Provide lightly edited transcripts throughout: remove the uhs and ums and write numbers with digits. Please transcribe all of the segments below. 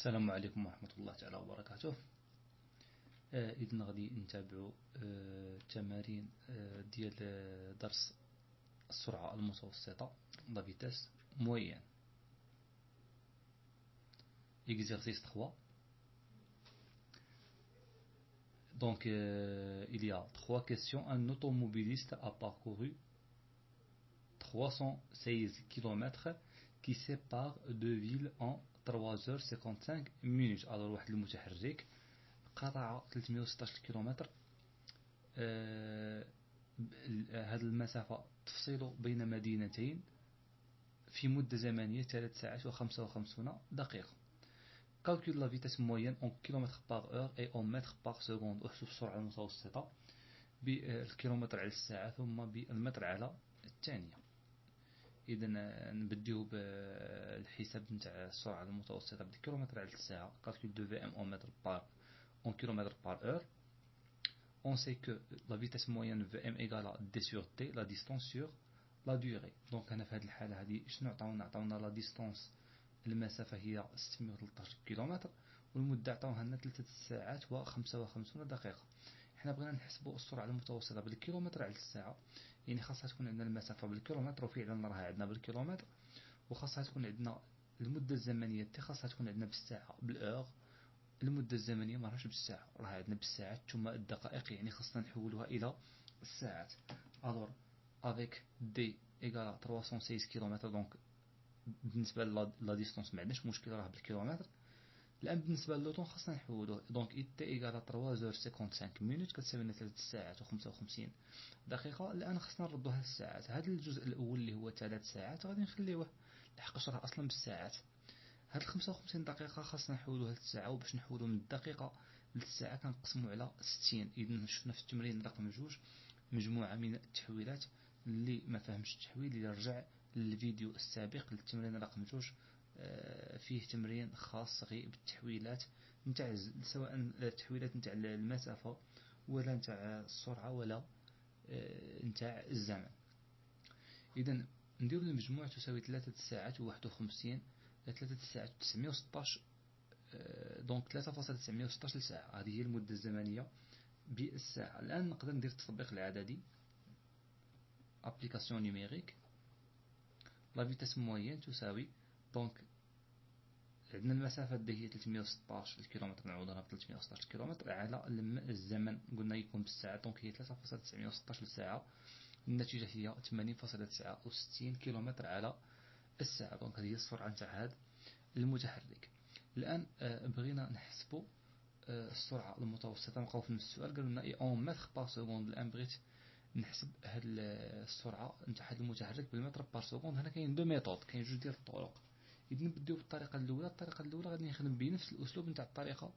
السلام عليكم ورحمة الله تعالى وبركاته. إذن غادي نتابعوا تمارين ديال درس السرعة المتوسطة لا فيتاس موين. Exercice 3. Donc il y a trois questions. Un automobiliste a parcouru 316 km qui séparent deux villes en 3h55 minutes. Alors واحد المتحرك قطع 316 كيلومتر. هذه المسافة تفصل بين مدينتين في مدة زمنية 3 ساعات و55 دقيقة. Calcule la vitesse moyenne en km par heure et en mètres par seconde. احسب السرعة المتوسطة بالكيلومتر على الساعة ثم بالمتر على الثانية. إذا نبديو بالحساب نتاع السرعة المتوسطة بالكيلومتر على الساعة. Calcul de Vm en kilomètres par heure. On sait que la vitesse moyenne Vm égale à d sur t, la distance sur la durée. Donc أنا في هذه الحالة هذه شنو عطاونا la distance المسافة هي 613 كيلومتر والمدة عطاوها لنا 3 ساعات و55 دقيقة. احنا بغينا نحسبوا السرعة المتوسطة بالكيلومتر على الساعة، يعني خاصها تكون عندنا المسافة بالكيلومتر وفعلا راها عندنا بالكيلومتر، وخاصها تكون عندنا المدة الزمنية تي خاصها تكون عندنا بالساعة بالأور. المدة الزمنية ما راهش بالساعة، راها عندنا بالساعات، ثم الدقائق يعني خاصنا نحولوها إلى الساعات. alors avec d égale 316 km donc بالنسبة لا ديستونس ما عندناش مشكل راه بالكيلومتر. الآن بالنسبة للوطون خاصنا نحولوه. دونك إي تي إيكال 3h55 مينوت كتساوي لنا 3 ساعات و55 دقيقة. الآن خاصنا نردوها للساعات. هذا الجزء الأول اللي هو 3 ساعات غادي نخليوه لحقاش راه أصلا بالساعات. هاد 55 دقيقة خاصنا نحولوها للساعة، وباش نحولو من الدقيقة للساعة كنقسمو على 60. إذن شفنا في التمرين رقم 2 مجموعة من التحويلات. اللي ما فهمش التحويل اللي يرجع للفيديو السابق للتمرين رقم 2 فيه تمرين خاص غير بالتحويلات نتاع سواء التحويلات نتاع المسافة ولا نتاع السرعة ولا نتاع الزمن. إذن ندير المجموع تساوي 3 ساعات و51 3 ساعات و916 دونك 3.916 ساعة. هذه هي المدة الزمنية بالساعة. الآن نقدر ندير التطبيق العددي application numérique. la vitesse moyenne تساوي دونك عندنا المسافة اللي هي 316 كيلومتر نعوضها ب 316 كيلومتر على الزمن قلنا يكون بالساعة، دونك هي 3.916 ساعة. النتيجة هي 80.69 كيلومتر على الساعة. دونك هذه هي السرعة نتاع هذا المتحرك. الآن بغينا نحسبوا السرعة المتوسطة. نبقاو في نفس السؤال قالوا لنا اون متر بار سكوند. الآن بغيت نحسب هاد السرعة نتاع هاد المتحرك بالمتر بار سكوند. هنا كاين دو ميثود، كاين جوج ديال الطرق. إذا نبداو بالطريقة الأولى. الطريقة الأولى غادي نخدم بنفس الأسلوب نتاع الطريقة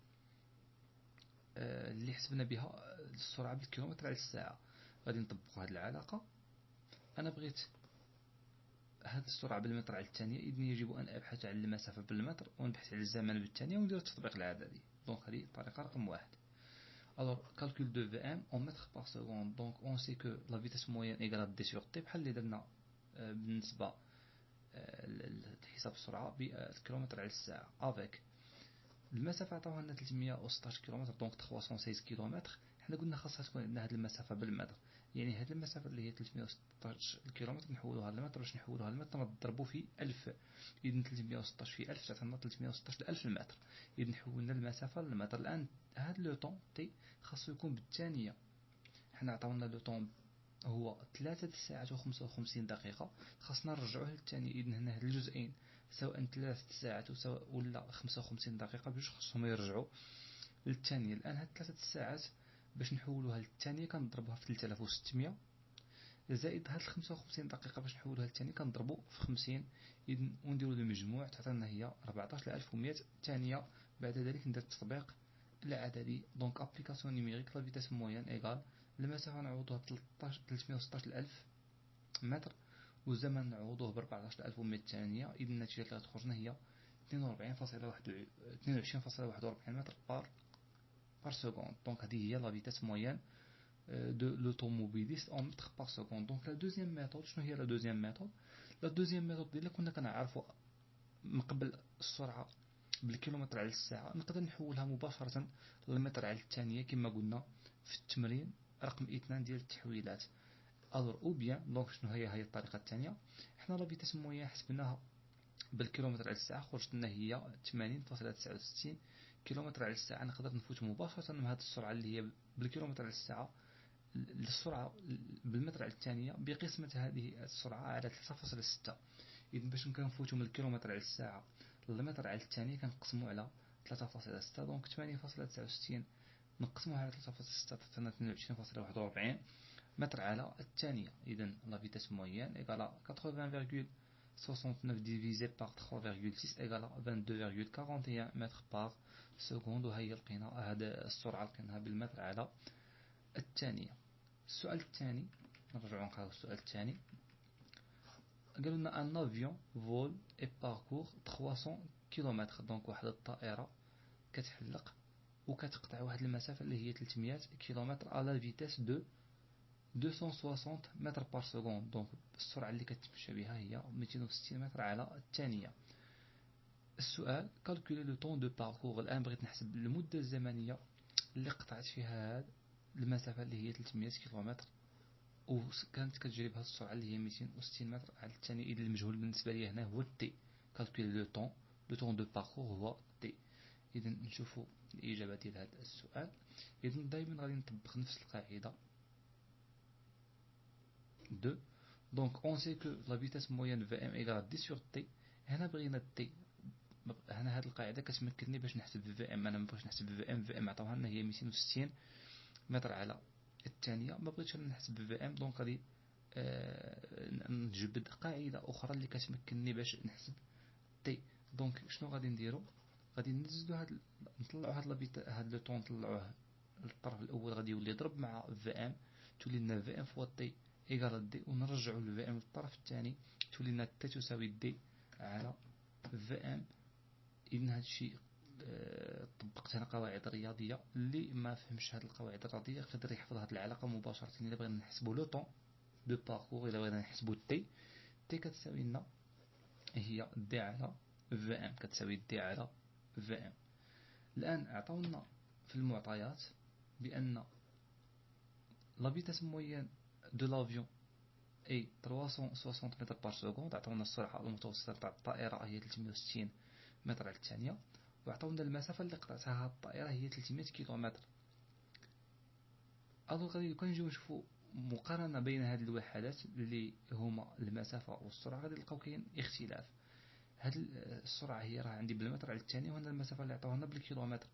اللي حسبنا بها السرعة بالكيلومتر على الساعة. غادي نطبقوا هاد العلاقة. أنا بغيت هاد السرعة بالمتر على الثانية، إذن يجب أن أبحث عن المسافة بالمتر ونبحث عن الزمن بالثانية وندير التطبيق العددي. دونك هذه الطريقة رقم 1. Alors, calcul de Vm en mètres par seconde. Donc, on sait que la vitesse moyenne égale à d sur t. بحال اللي درنا بالنسبة لحساب السرعة بالكيلومتر على الساعة. avec المسافة عطاوها لنا 316 كيلومتر دونك 316 كيلومتر. حنا قلنا خاصها تكون عندنا هذه المسافة بالمتر، يعني هذه المسافة اللي هي 316 كيلومتر نحولوها للمتر. باش نحولوها للمتر نضربو في 1000. إذن 316 في 1000 تعطينا 316 ألف المتر. إذن حولنا المسافة للمتر. الآن هذا لو طون تي خاصو يكون بالثانية. حنا عطاونا لو طون هو 3 ساعات و55 دقيقة، خاصنا نرجعوه للثانية. إذن هنا هاد الجزئين سواء 3 ساعات ولا 55 دقيقة بجوج خاصهم يرجعوا للثانية. الآن هاد 3 ساعات باش نحولوها للثانية كنضربوها في 3600 زائد هاد 55 دقيقة باش نحولوها للثانية كنضربو في 50. إذن ونديرو المجموع تعطينا هي 14100 ثانية. بعد ذلك ندير التطبيق العددي. دونك ابليكاسيون نيميريك لا فيتاس موين ايغال المسافة نعوضوها ب 316000 متر والزمن نعوضوه ب 14100 ثانية. إذن النتيجة اللي غتخرج لنا هي 22.41 متر بار سكوند. دونك هذه هي لا فيتاس موين دو لوطوموبيليست en mètres par seconde. دونك لا دوزيام ميثود. شنو هي لا دوزيام ميثود؟ لا دوزيام ميثود ديالنا كنا كنعرفوا من قبل السرعة بالكيلومتر على الساعة، نقدر نحولها مباشرة للمتر على الثانية كما قلنا في التمرين رقم 2 ديال التحويلات. الور او بيان دونك شنو هي الطريقة الثانية، حنا لا فيتاس مويان حسبناها بالكيلومتر على الساعة، خرجت لنا هي 80.69 كيلومتر على الساعة. نقدر نفوت مباشرة من هذه السرعة اللي هي بالكيلومتر على الساعة للسرعة بالمتر على الثانية بقسمة هذه السرعة على 3.6. إذن باش كنفوتوا من الكيلومتر على الساعة للمتر على الثانية كنقسموا على 3.6، دونك 8.69 نقسموها على 3.6 تعطينا 22.41 متر على الثانية. إذن لا فيتاس مويان إيكالا 80,69 divisé par 3,6 إيكالا 22,41 متر بار سكوند. وهي لقينا هذا السرعة لقيناها بالمتر على الثانية. السؤال الثاني نرجع نقراو السؤال الثاني. قالوا لنا ان افيون فول اي باركور 300 كيلومتر، دونك واحد الطائرة كتحلق وكتقطع واحد المسافة اللي هي 300 كيلومتر على فيتاس دو 260 متر بار سكوند، دونك السرعة اللي كتمشى بها هي 260 متر على الثانية. السؤال كالكولي لو طون دو باركور، الآن بغيت نحسب المدة الزمنية اللي قطعت فيها هاد المسافة اللي هي 300 كيلومتر وكانت كتجري بهذه السرعة اللي هي 260 متر على الثانية. إذا المجهول بالنسبة لي هنا هو تي، كالكولي لو طون دو باركور هو تي. إذا نشوفوا الإجابة ديال هذا السؤال. إذا دائما غادي نطبق نفس القاعدة دو، دونك اون سي كو لا فيتاس مويان في ام ايغال دي سور تي. هنا بغينا تي، هنا هذه القاعدة كتمكنني باش نحسب في ام. أنا مبغيتش نحسب في ام عطاوها لنا هي 260 متر على الثانية، ما بغيتش نحسب في ام، دونك غادي نجبد قاعدة أخرى اللي كتمكنني باش نحسب تي. دونك شنو غادي نديرو، غادي نزيدو نطلعو هاد لو طون نطلعوه للطرف الأول، غادي يولي يضرب مع في ام، تولي لنا في ام فوا تي إيكال دي، ونرجعو الفي ام للطرف الثاني تولي لنا تي تساوي دي على في ام. إذن هاد الشيء طبقت هنا قواعد رياضية. اللي ما فهمش هاد القواعد الرياضية يقدر يحفظ هاد العلاقة مباشرة. إلا بغينا نحسبو لو طون دو باركور، إلا بغينا نحسبو تي كتساوي لنا هي دي على في ام، كتساوي دي على في ام. الآن أعطونا في المعطيات بأن لا فيتاس مويان دو لافيون اي 360 متر بار سكوند، عطونا السرعة المتوسطة تاع الطائرة هي 360 متر على الثانية، وعطونا المسافة اللي قطعتها الطائرة هي 300 كيلومتر. أظن غادي كون نجيو نشوفو مقارنة بين هذه الوحدات اللي هما المسافة والسرعة غادي نلقاو كاين اختلاف. هاد السرعة هي راه عندي بالمتر على الثانية، وهنا المسافة اللي عطاوها لنا بالكيلومتر.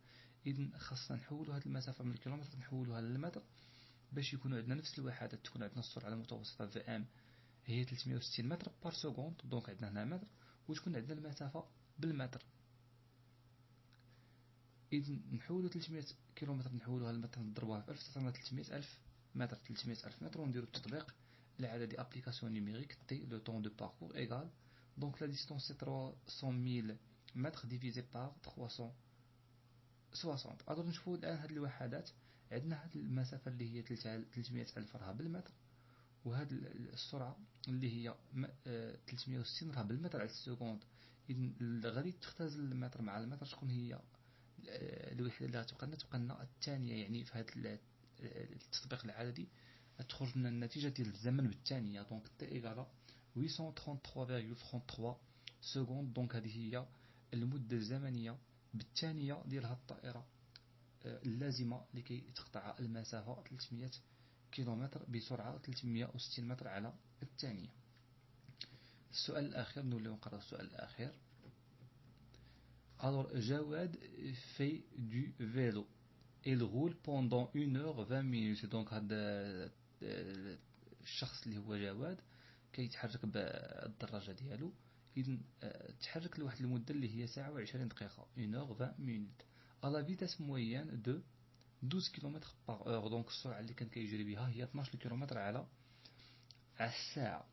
إذن خاصنا نحولو هاد المسافة من الكيلومتر نحولوها للمتر باش يكونوا عندنا نفس الوحدات. تكون عندنا السرعة المتوسطة في ام هي 360 متر بار سكوند، دونك عندنا هنا متر، وتكون عندنا المسافة بالمتر. إذن نحولو 300 كيلومتر نحولوها للمتر نضربوها في 1000 تعطينا 300 ألف متر. 300 ألف متر ونديرو التطبيق على دي ابليكاسيون نيميريك تي لو طون دو باركور إيغال دونك لا ديستونس سي 300,000 متر ديفيزي بار 360. أقدر نشوفو الآن هاد الوحدات عندنا هاد المسافة اللي هي 300 ألف راها بالمتر، وهاد السرعة اللي هي 360 راها بالمتر على السكوند. إذن غادي تختزل المتر مع المتر، شكون هي الوحدة اللي غتبقى لنا الثانية. يعني في هذا التطبيق العددي تخرج لنا النتيجة ديال الزمن بالثانية، دونك تي إيكالا 833.33 سكوند. دونك هذه هي المدة الزمنية بالثانية ديال هذه الطائرة اللازمة لكي تقطع المسافة 300 كيلومتر بسرعة 360 متر على الثانية. السؤال الأخير نولي نقرأ السؤال الأخير. Alors Jawad fait du vélo. Il roule pendant 1h20 minutes. Donc هذا الشخص اللي هو جواد كيتحرك بالدراجة ديالو. إذن تحرك لواحد المدة اللي هي ساعة و20 دقيقة 1h20 minutes à la vitesse moyenne de 12 km par heure. دونك السرعة اللي كان كيجري بها هي 12 كيلومتر على الساعة.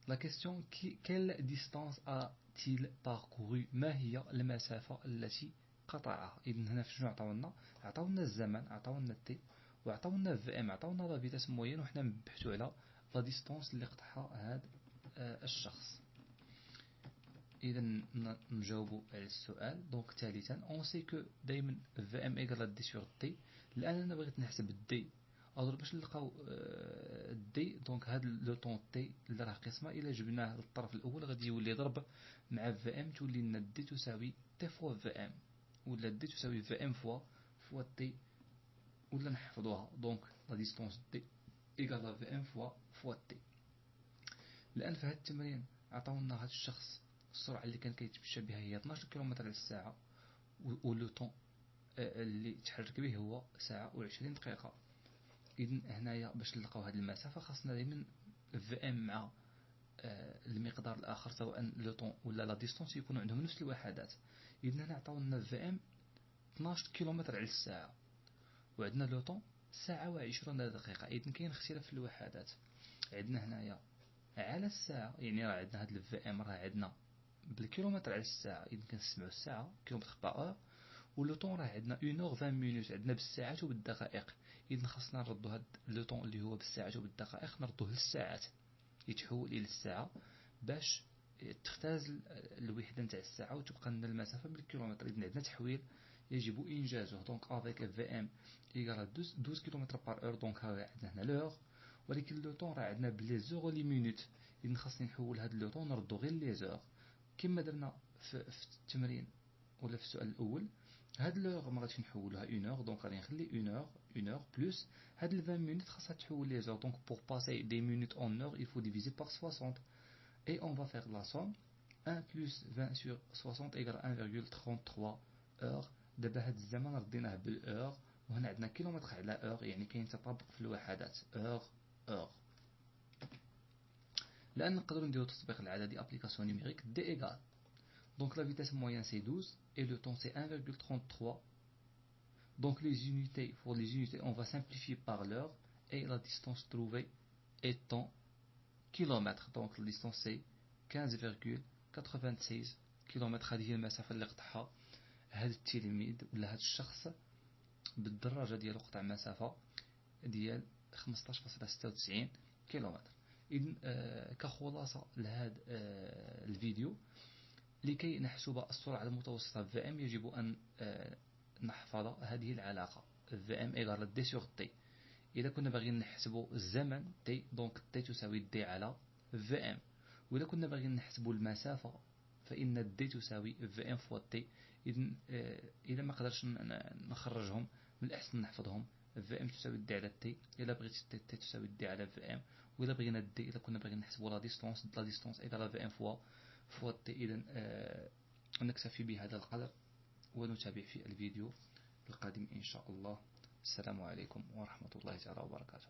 La question quelle distance a-t-il parcouru؟ ما هي المسافة التي قطعها؟ إذن هنا في شنو عطاونا؟ عطاونا الزمن، عطاونا التي، وعطاونا في ام، عطاونا لا فيتاس موين، وحنا نبحثوا على لا ديستونس اللي قطعها هذا الشخص. إذا نجاوب على السؤال. دونك ثالثا اون سي كو دائما في ام ايكال دي سور تي. الآن أنا بغيت نحسب الدي، أو باش نلقاو الدي. دونك هاد لو طون تي اللي راه قسمة إلا جبناه للطرف الأول غادي يولي ضرب مع في ام، تولي لنا دي تساوي تي فوا في ام، ولا دي تساوي في ام فوا تي، ولا نحفظوها. دونك لا ديستونس دي ايكال في ام فوا تي. الآن في هاد التمرين عطاونا هاد الشخص السرعة اللي كان كيتمشى بها هي 12 كيلومتر على الساعة، ولو طون اللي تحرك به هو ساعة و20 دقيقة. إذن هنايا باش نلقاو هاد المسافة خاصنا دايما في ام مع المقدار الآخر سواء لو طون ولا لا ديستونس يكونوا عندهم نفس الوحدات. إذن هنا عطاونا في ام 12 كيلومتر على الساعة، وعندنا لو طون ساعة و20 دقيقة. إذن كاين اختلاف في الوحدات. عندنا هنايا على الساعة، يعني راه عندنا هاد الفي ام راه عندنا بالكيلومتر على الساعة، إذن كنسمعوا الساعة كيلومتر باغ اور، ولو طون راه عندنا 1 اور 20 مينوت، عندنا بالساعات وبالدقائق. إذن خاصنا نردو هاد لو طون اللي هو بالساعات وبالدقائق نردوه للساعات، يتحول إلى الساعة باش تختزل الوحدة نتاع الساعة وتبقى لنا المسافة بالكيلومتر. إذن عندنا تحويل يجب إنجازه. دونك افيك في ام إيكال 12 كيلومتر باغ اور. دونك ها عندنا هنا لوغ، ولكن لو طون راه عندنا بلي زوغ لي مينوت. إذن خاصني نحول هاد لو طون نردو غير لي زوغ كما درنا في التمرين ولا في السؤال الأول. هاد لوغ ما غاديش نحولوها 1 اور، دونك غادي نخلي 1 اور بلس هاد 20 مينوت خاصها تحول لي زوغ. دونك pour passer des minutes en heure il faut diviser par 60 et on va faire la somme. 1 plus 20 sur 60 égale 1,33 heures. دابا هاد الزمن رديناه بالأور، وهنا عندنا كيلومتر على أور، يعني كاين تطابق في الوحدات أور. لأن نقدروا نديرو التطبيق العددي application numérique d égale. Donc la vitesse moyenne c'est 12 et le temps c'est 1,33. Donc les unités, pour les unités on va simplifier par l'heure, et la distance trouvée est en kilomètres. Donc la distance c'est 15,96 كيلومتر. هذه هي المسافة اللي قطعها هذا التلميذ ولا هذا الشخص بالدراجة ديالو، قطع مسافة ديال 15.96 كيلومتر. إذن كخلاصة لهذا الفيديو، لكي نحسب السرعة المتوسطة في ام يجب أن نحفظ هذه العلاقة في ام إيغال دي سور تي. إذا كنا باغيين نحسبوا الزمن تي، دونك تي تساوي دي على في ام. وإذا كنا باغيين نحسبوا المسافة فإن دي تساوي في ام فوا تي. إذن إذا ما قدرش نخرجهم من الأحسن نحفظهم. في ام تساوي دي على تي، إذا بغيت تي تساوي دي على في ام. وإذا بغينا دي، إذا كنا باغيين نحسبوا لا ديستونس إيغال في ام فوا تي. إذن نكتفي بهذا القدر ونتابع في الفيديو القادم إن شاء الله. السلام عليكم ورحمة الله تعالى وبركاته.